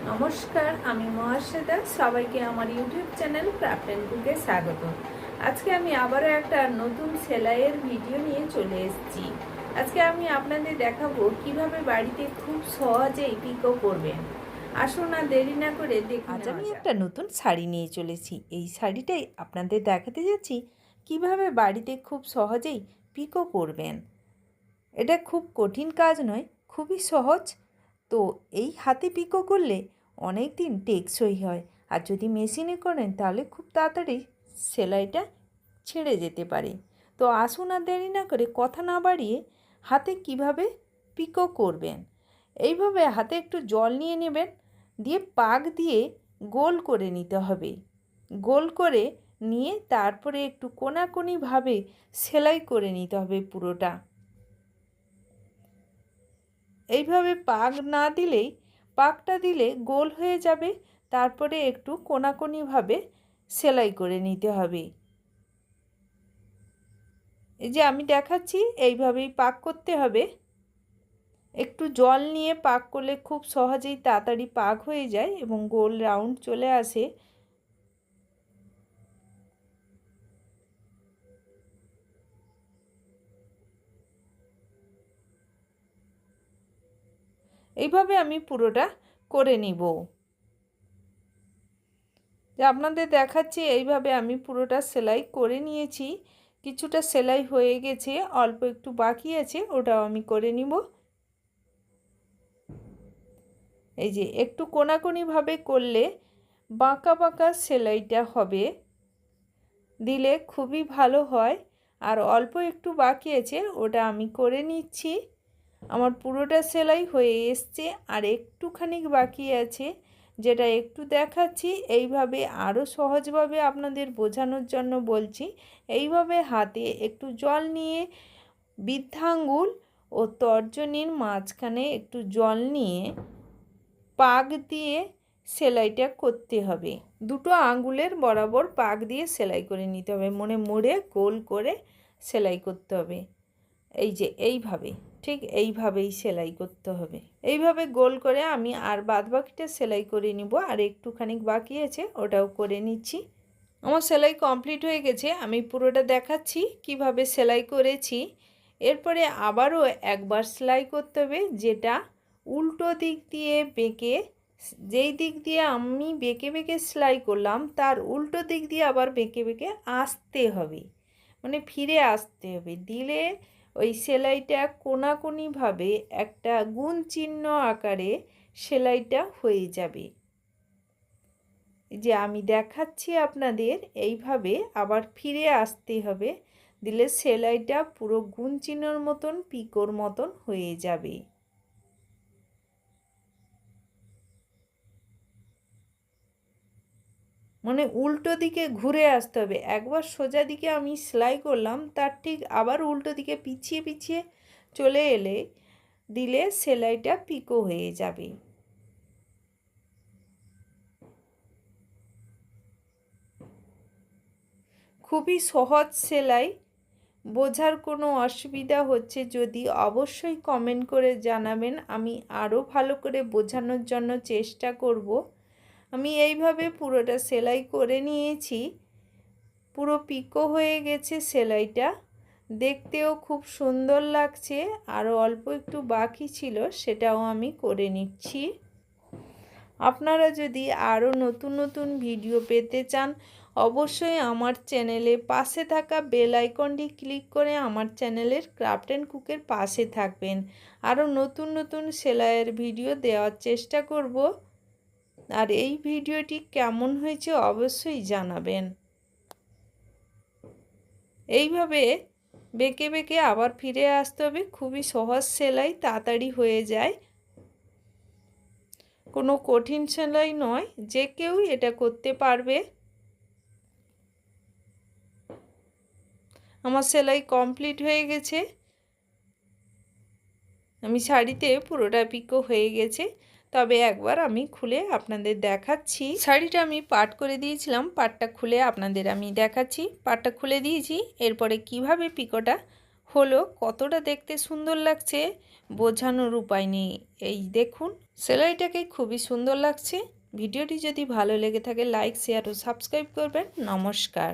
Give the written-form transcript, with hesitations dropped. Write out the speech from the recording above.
নমস্কার, আমি মহাশ্বেতা। সবাইকে আমার ইউটিউব চ্যানেল ক্রাফট অ্যান্ড কুকে স্বাগত। আজকে আমি আবারও একটা নতুন সেলাইয়ের ভিডিও নিয়ে চলে এসেছি। আজকে আমি আপনাদের দেখাবো কিভাবে বাড়িতে খুব সহজেই পিকো করবেন। আসুন আর দেরি না করে দেখুন। আজ আমি একটা নতুন শাড়ি নিয়ে চলেছি। এই শাড়িটাই আপনাদের দেখাতে যাচ্ছি কিভাবে বাড়িতে খুব সহজেই পিকো করবেন। এটা খুব কঠিন কাজ নয়, খুবই সহজ। তো এই হাতে পিকো করলে অনেক দিন টেকসই হয়, আর যদি মেশিনে করেন তাহলে খুব তাড়াতাড়ি সেলাইটা ছেড়ে যেতে পারে। তো আসুন আর দেরি না করে কথা না বাড়িয়ে হাতে কিভাবে পিকো করবেন। এইভাবে হাতে একটু জল নিয়ে নেবেন, দিয়ে পাক দিয়ে গোল করে নিতে হবে। গোল করে নিয়ে তারপরে একটু কোনাকুনিভাবে সেলাই করে নিতে হবে পুরোটা। এইভাবে পাক না দিলেই, পাকটা দিলে গোল হয়ে যাবে, তারপরে একটু কোনাকুনিভাবে সেলাই করে নিতে হবে। এই যে আমি দেখাচ্ছি, এইভাবেই পাক করতে হবে। একটু জল নিয়ে পাক করলে খুব সহজেই তাড়াতাড়ি পাক হয়ে যায় এবং গোল রাউন্ড চলে আসে। এইভাবে আমি পুরোটা করে নিব। যে আপনাদের দেখাচ্ছি, এইভাবে আমি পুরোটা সেলাই করে নিয়েছি। কিছুটা সেলাই হয়ে গেছে, অল্প একটু বাকি আছে, ওটাও আমি করে নিব। এই যে একটু কোনাকুনিভাবে করলে বাঁকা বাঁকা সেলাইটা হবে, দিলে খুবই ভালো হয়। আর অল্প একটু বাকি আছে, ওটা আমি করে নিচ্ছি। আমার পুরোটা সেলাই হয়ে এসছে, আর একটুখানি বাকি আছে, যেটা একটু দেখাচ্ছি। এইভাবে আরও সহজভাবে আপনাদের বোঝানোর জন্য বলছি। এইভাবে হাতে একটু জল নিয়ে বৃদ্ধাঙ্গুল ও তর্জনীর মাঝখানে একটু জল নিয়ে পাক দিয়ে সেলাইটা করতে হবে। দুটো আঙ্গুলের বরাবর পাক দিয়ে সেলাই করে নিতে হবে, মুড়ে গোল করে সেলাই করতে হবে। এই যে এইভাবে, ঠিক এইভাবেই সেলাই করতে হবে। এইভাবে গোল করে আমি আর বাদবাকিটা সেলাই করে নিব, আর একটুখানি বাকি আছে, ওটাও করে নিচ্ছি। আমার সেলাই কমপ্লিট হয়ে গেছে। আমি পুরোটা দেখাচ্ছি কিভাবে সেলাই করেছি। এরপরে আবারও একবার সেলাই করতে হবে, যেটা উল্টো দিক দিয়ে বেঁকে, যেই দিক দিয়ে আমি বেঁকে বেঁকে সেলাই করলাম তার উল্টো দিক দিয়ে আবার বেঁকে বেঁকে আসতে হবে, মানে ফিরে আসতে হবে। দিলে ওই সেলাইটা কোনাকুনিভাবে একটা গুণ চিহ্ন আকারে সেলাইটা হয়ে যাবে। যে আমি দেখাচ্ছি আপনাদের, এইভাবে আবার ফিরে আসতে হবে, দিলে সেলাইটা পুরো গুণ চিহ্নর মতন, পিকোর মতন হয়ে যাবে। মানে উল্টো দিকে ঘুরে আসতে হবে। একবার সোজা দিকে আমি সেলাই করলাম, তার ঠিক আবার উল্টো দিকে পিছিয়ে পিছিয়ে চলে এলে দিলে সেলাইটা পিকো হয়ে যাবে। খুবই সহজ সেলাই। বোঝার কোনো অসুবিধা হচ্ছে যদি অবশ্যই কমেন্ট করে জানাবেন, আমি আরও ভালো করে বোঝানোর জন্য চেষ্টা করব। আমি এইভাবে পুরোটা সেলাই করে নিয়েছি, পুরো পিকো হয়ে গেছে সেলাইটা, দেখতেও খুব সুন্দর লাগছে। আরও অল্প একটু বাকি ছিল, সেটাও আমি করে নিচ্ছি। আপনারা যদি আরও নতুন নতুন ভিডিও পেতে চান, অবশ্যই আমার চ্যানেলে পাশে থাকা বেল আইকনটি ক্লিক করে আমার চ্যানেলের ক্রাফট অ্যান্ড কুকের পাশে থাকবেন। আরও নতুন নতুন সেলাইয়ের ভিডিও দেওয়ার চেষ্টা করব। আর এই ভিডিওটি কেমন হয়েছে অবশ্যই জানাবেন। এইভাবে বেঁকে বেঁকে আবার ফিরে আসতে হবে। খুবই সহজ সেলাই, তাড়াতাড়ি হয়ে যায়, কোনো কঠিন সেলাই নয়, যে কেউ এটা করতে পারবে। আমার সেলাই কমপ্লিট হয়ে গেছে। আমি শাড়িতে পুরোটা পিকো হয়ে গেছে, তবে একবার আমি খুলে আপনাদের দেখাচ্ছি। শাড়িটা আমি পাট করে দিয়েছিলাম, পাটটা খুলে আপনাদের আমি দেখাচ্ছি। পাটটা খুলে দিয়েছি, এরপরে কিভাবে পিকোটা হলো, কতটা দেখতে সুন্দর লাগছে বোঝানোর উপায় নেই। এই দেখুন, সেলাইটাকে খুবই সুন্দর লাগছে। ভিডিওটি যদি ভালো লেগে থাকে লাইক, শেয়ার ও সাবস্ক্রাইব করবেন। নমস্কার।